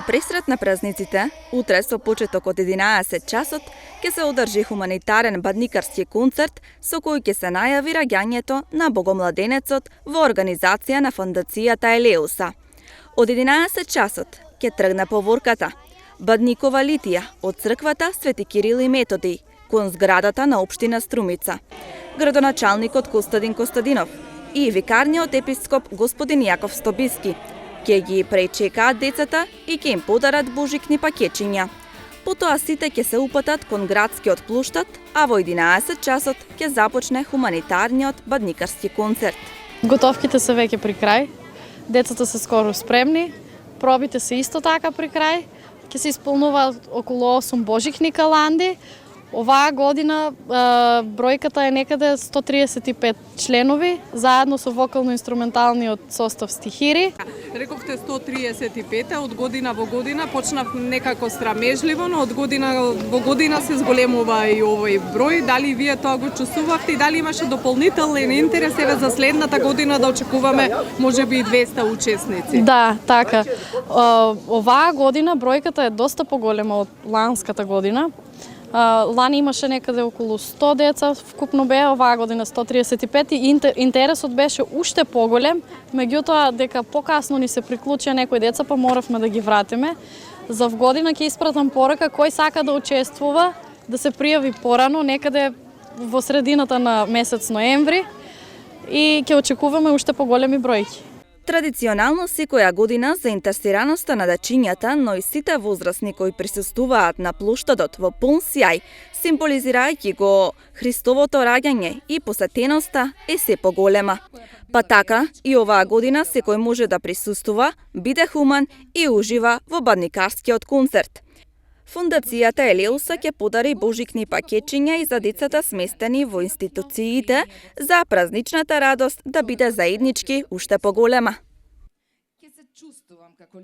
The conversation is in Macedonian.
пресрет на празниците, утре со почеток од 11 часот, ќе се одржи хуманитарен бадникарски концерт со кој ќе се најави раѓањето на Богомладенецот во организација на фондацијата Елеуса. Од 11 часот ќе тргне поворката Бадникова литија од црквата Свети Кирил и Методий кон зградата на општина Струмица. Градоначалникот Костадин Костадинов и викарниот епископ господин Јаков Стобиски ќе ги пречекаат децата и ќе им подарат божикни пакетчиња. Потоа сите ќе се упатат кон градскиот плоштад, а во 11 часот ќе започне хуманитарниот бадникарски концерт. Готовките се веќе при крај, децата се скоро спремни, пробите се исто така при крај, ќе се исполнуваат околу 8 божикни каланди. Оваа година бројката е некаде 135 членови, заедно со вокално-инструменталниот состав стихири. Рековте 135, од година во година почнав некако страмежливо, но од година во година се зголемува и овој број. Дали вие тоа го чувствувавте и дали имаше дополнителен интерес еве за следната година да очекуваме можеби и 200 учесници? Да, така. Оваа година бројката е доста поголема од ланската година. Лани имаше некаде околу 100 деца, вкупно беа, оваа година 135 и интересот беше уште поголем, меѓутоа дека покасно ни се приклучија некои деца, па моравме да ги вратиме. За вгодина ќе испратам порака кој сака да учествува, да се пријави порано, некаде во средината на месец ноември и ќе очекуваме уште поголеми бројки. Традиционално секоја година заинтересираноста на дечињата, но и сите возрастни кои присуствуваат на плоштадот во полн сјај, символизирајќи го Христовото раѓање и посетеноста е се поголема. Па така, и оваа година секој може да присуствува, биде хуман и ужива во бадникарскиот концерт. Фондацијата Елеуса ќе подари божикни пакетчиња и за децата сместени во институциите за празничната радост да биде заеднички уште поголема.